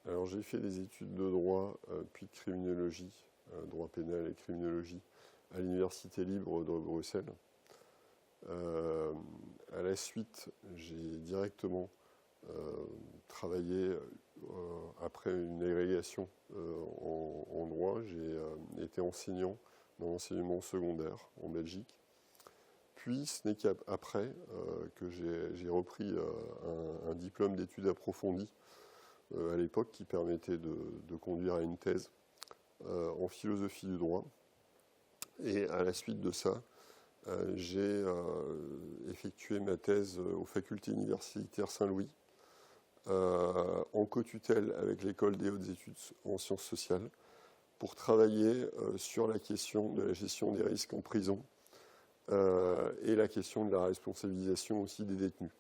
Alors j'ai fait des études de droit, puis de criminologie, droit pénal et criminologie, à l'Université libre de Bruxelles. À la suite, j'ai directement travaillé, après une agrégation en droit, j'ai été enseignant dans l'enseignement secondaire en Belgique. Puis ce n'est qu'après que j'ai repris un diplôme d'études approfondies à l'époque qui permettait de conduire à une thèse en philosophie du droit. Et à la suite de ça, j'ai effectué ma thèse aux facultés universitaires Saint-Louis en co-tutelle avec l'école des hautes études en sciences sociales pour travailler sur la question de la gestion des risques en prison et la question de la responsabilisation aussi des détenus.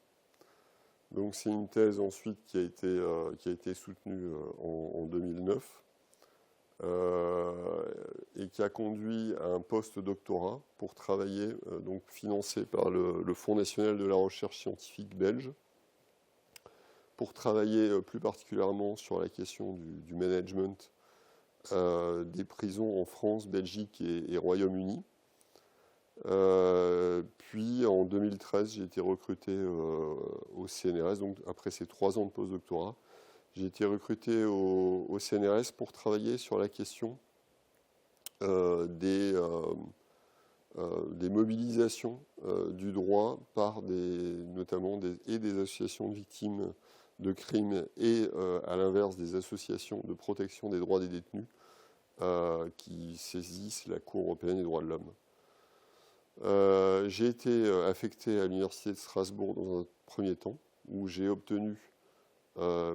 Donc c'est une thèse ensuite qui a été soutenue en 2009 et qui a conduit à un post-doctorat pour travailler, donc financé par le Fonds national de la recherche scientifique belge, pour travailler plus particulièrement sur la question du management des prisons en France, Belgique et Royaume-Uni. Puis en 2013, j'ai été recruté au CNRS, donc après ces 3 ans de post-doctorat, j'ai été recruté au CNRS pour travailler sur la question des mobilisations du droit par notamment des associations de victimes de crimes et à l'inverse des associations de protection des droits des détenus qui saisissent la Cour européenne des droits de l'homme. J'ai été affecté à l'Université de Strasbourg dans un premier temps, où j'ai obtenu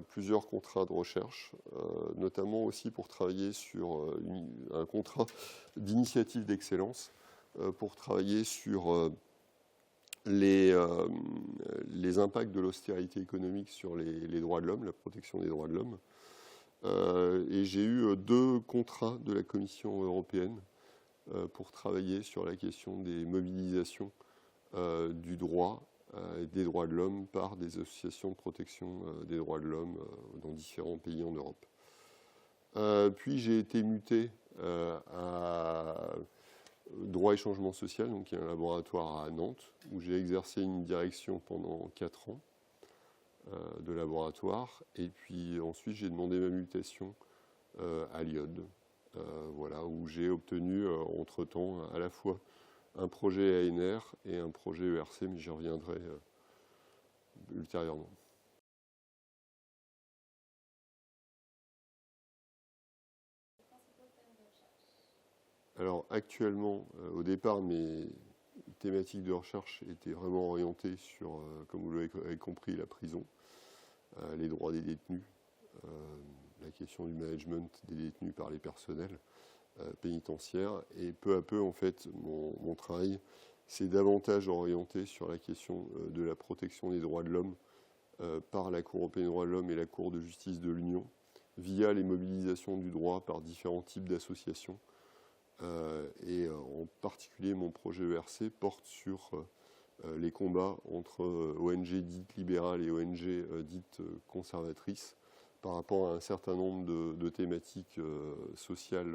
plusieurs contrats de recherche, notamment aussi pour travailler sur un contrat d'initiative d'excellence, pour travailler sur les impacts de l'austérité économique sur les droits de l'homme, la protection des droits de l'homme. Et j'ai eu 2 contrats de la Commission européenne pour travailler sur la question des mobilisations du droit et des droits de l'homme par des associations de protection des droits de l'homme dans différents pays en Europe. Puis j'ai été muté à Droit et Changement Social, donc il y a un laboratoire à Nantes, où j'ai exercé une direction pendant 4 ans de laboratoire. Et puis ensuite j'ai demandé ma mutation à l'IOD. Voilà, où j'ai obtenu entre-temps à la fois un projet ANR et un projet ERC, mais j'y reviendrai ultérieurement. Alors actuellement, au départ, mes thématiques de recherche étaient vraiment orientées sur, comme vous l'avez compris, la prison, les droits des détenus, la question du management des détenus par les personnels pénitentiaires. Et peu à peu, en fait, mon travail s'est davantage orienté sur la question de la protection des droits de l'homme par la Cour européenne des droits de l'homme et la Cour de justice de l'Union, via les mobilisations du droit par différents types d'associations. Et en particulier, mon projet ERC porte sur les combats entre ONG dites libérales et ONG dites conservatrices par rapport à un certain nombre de thématiques sociales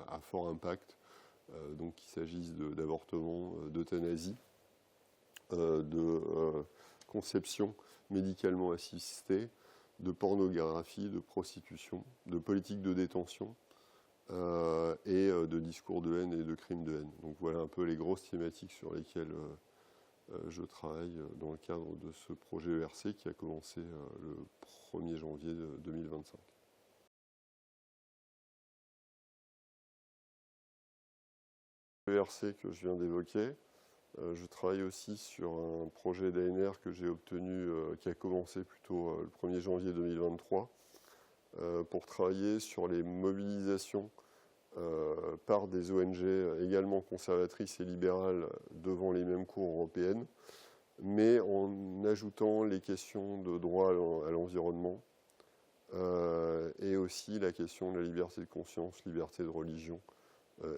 à fort impact, donc qu'il s'agisse d'avortement, d'euthanasie, de conception médicalement assistée, de pornographie, de prostitution, de politique de détention et de discours de haine et de crimes de haine. Donc voilà un peu les grosses thématiques sur lesquelles je travaille dans le cadre de ce projet ERC qui a commencé le 1er janvier 2025. ERC que je viens d'évoquer, je travaille aussi sur un projet d'ANR que j'ai obtenu, qui a commencé plutôt le 1er janvier 2023, pour travailler sur les mobilisations par des ONG également conservatrices et libérales devant les mêmes cours européennes, mais en ajoutant les questions de droit à l'environnement et aussi la question de la liberté de conscience, liberté de religion,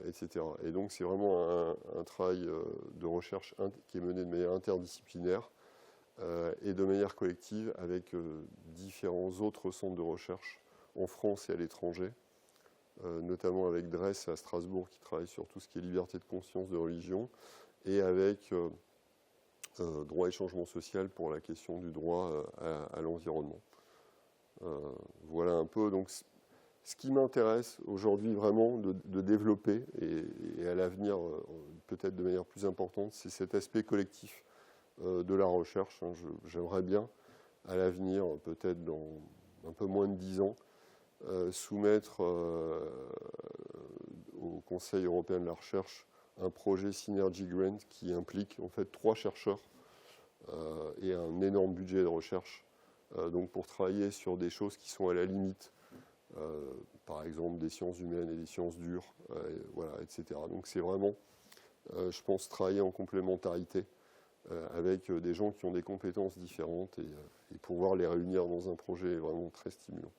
etc. Et donc c'est vraiment un travail de recherche qui est mené de manière interdisciplinaire et de manière collective avec différents autres centres de recherche en France et à l'étranger, notamment avec Dress à Strasbourg qui travaille sur tout ce qui est liberté de conscience de religion, et avec droit et changement social pour la question du droit à l'environnement. Voilà un peu. Donc, ce qui m'intéresse aujourd'hui vraiment de développer et à l'avenir peut-être de manière plus importante, c'est cet aspect collectif de la recherche. J'aimerais bien à l'avenir, peut-être dans un peu moins de 10 ans, soumettre au Conseil européen de la recherche un projet Synergy Grant qui implique en fait 3 chercheurs et un énorme budget de recherche donc pour travailler sur des choses qui sont à la limite, par exemple des sciences humaines et des sciences dures, voilà, etc. Donc c'est vraiment, je pense, travailler en complémentarité avec des gens qui ont des compétences différentes et pouvoir les réunir dans un projet est vraiment très stimulant.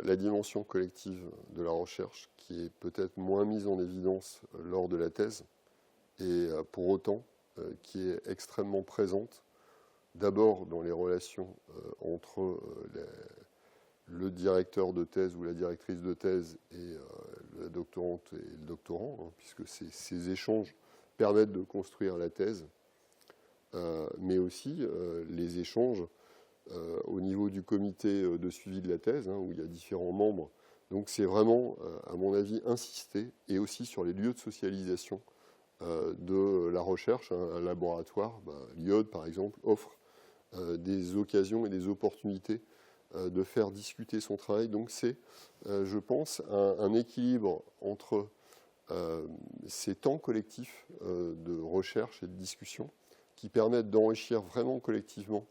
La dimension collective de la recherche, qui est peut-être moins mise en évidence lors de la thèse, et pour autant qui est extrêmement présente, d'abord dans les relations entre le directeur de thèse ou la directrice de thèse et la doctorante et le doctorant, hein, puisque ces échanges permettent de construire la thèse, mais aussi les échanges au niveau du comité de suivi de la thèse, hein, où il y a différents membres. Donc c'est vraiment, à mon avis, insister, et aussi sur les lieux de socialisation de la recherche. Hein. Un laboratoire, l'IOD par exemple, offre des occasions et des opportunités de faire discuter son travail. Donc c'est, je pense, un équilibre entre ces temps collectifs de recherche et de discussion qui permettent d'enrichir vraiment collectivement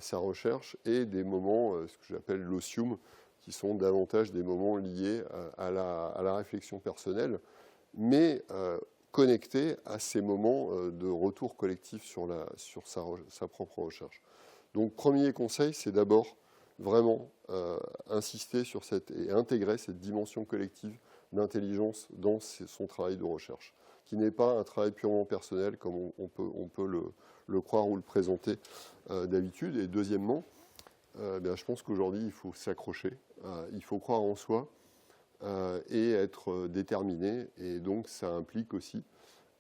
sa recherche, et des moments, ce que j'appelle l'osium, qui sont davantage des moments liés à la réflexion personnelle, mais connectés à ces moments de retour collectif sur sa propre recherche. Donc, premier conseil, c'est d'abord vraiment insister sur et intégrer cette dimension collective d'intelligence dans son travail de recherche, qui n'est pas un travail purement personnel comme on peut le croire ou le présenter d'habitude. Et deuxièmement, je pense qu'aujourd'hui, il faut s'accrocher, il faut croire en soi et être déterminé. Et donc, ça implique aussi,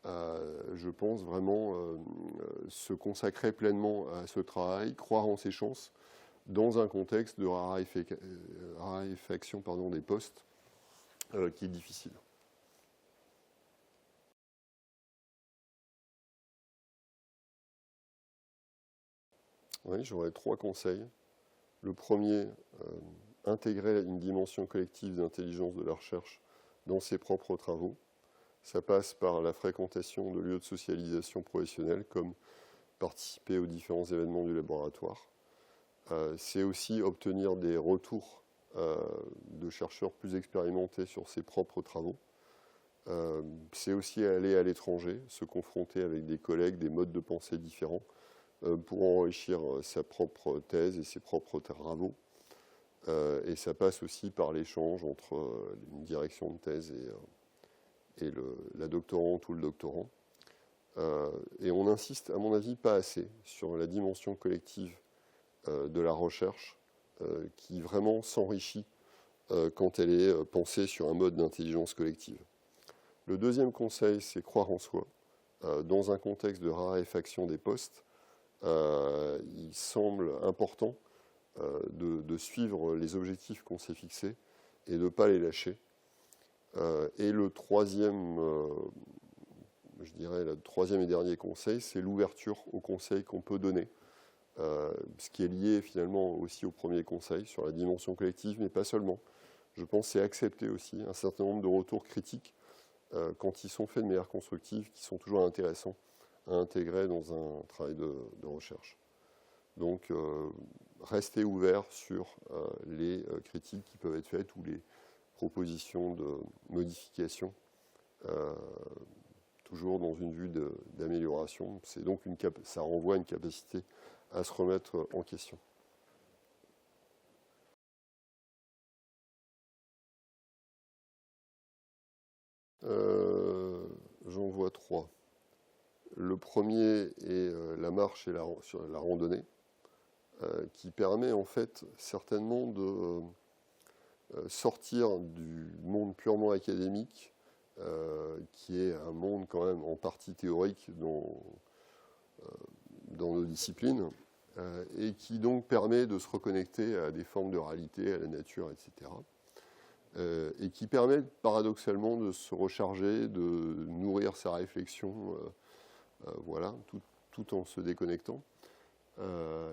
je pense, vraiment se consacrer pleinement à ce travail, croire en ses chances dans un contexte de raréfaction des postes qui est difficile. Oui, j'aurais 3 conseils. Le premier, intégrer une dimension collective d'intelligence de la recherche dans ses propres travaux. Ça passe par la fréquentation de lieux de socialisation professionnelle, comme participer aux différents événements du laboratoire. C'est aussi obtenir des retours de chercheurs plus expérimentés sur ses propres travaux. C'est aussi aller à l'étranger, se confronter avec des collègues, des modes de pensée différents, pour enrichir sa propre thèse et ses propres travaux. Et ça passe aussi par l'échange entre une direction de thèse et la doctorante ou le doctorant. Et on insiste, à mon avis, pas assez sur la dimension collective de la recherche qui vraiment s'enrichit quand elle est pensée sur un mode d'intelligence collective. Le deuxième conseil, c'est croire en soi. Dans un contexte de raréfaction des postes, il semble important de suivre les objectifs qu'on s'est fixés et de ne pas les lâcher. Et le troisième, je dirais, le troisième et dernier conseil, c'est l'ouverture aux conseils qu'on peut donner, ce qui est lié finalement aussi au premier conseil sur la dimension collective, mais pas seulement. Je pense que c'est accepter aussi un certain nombre de retours critiques quand ils sont faits de manière constructive, qui sont toujours intéressants à intégrer dans un travail de recherche. Donc, rester ouvert sur les critiques qui peuvent être faites ou les propositions de modification, toujours dans une vue d'amélioration. C'est donc ça renvoie à une capacité à se remettre en question. J'en vois trois. Le premier est la marche et sur la randonnée, qui permet en fait certainement de sortir du monde purement académique, qui est un monde quand même en partie théorique dans nos disciplines, et qui donc permet de se reconnecter à des formes de réalité, à la nature, etc. Et qui permet paradoxalement de se recharger, de nourrir sa réflexion, voilà, tout en se déconnectant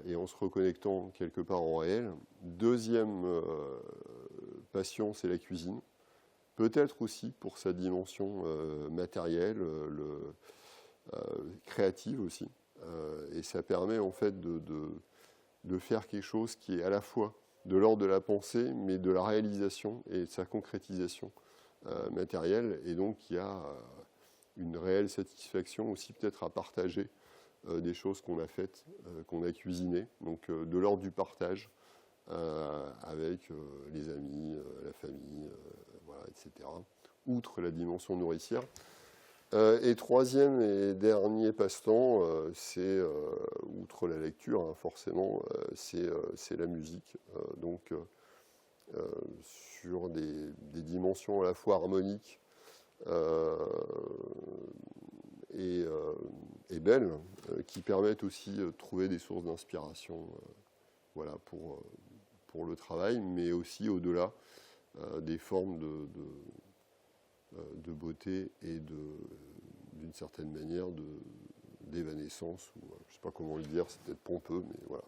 et en se reconnectant quelque part en réel. Deuxième passion, c'est la cuisine. Peut-être aussi pour sa dimension matérielle, créative aussi. Et ça permet en fait de faire quelque chose qui est à la fois de l'ordre de la pensée, mais de la réalisation et de sa concrétisation matérielle. Et donc il y a une réelle satisfaction aussi peut-être à partager des choses qu'on a faites, qu'on a cuisinées. Donc de l'ordre du partage avec les amis, la famille, voilà, etc. Outre la dimension nourricière. Et troisième et dernier passe-temps, c'est, outre la lecture, hein, forcément, c'est la musique. Donc, sur des dimensions à la fois harmoniques et belles, qui permettent aussi de trouver des sources d'inspiration voilà, pour le travail, mais aussi au-delà des formes de beauté et d'une certaine manière d'évanescence, ou je ne sais pas comment le dire, c'est peut-être pompeux, mais voilà.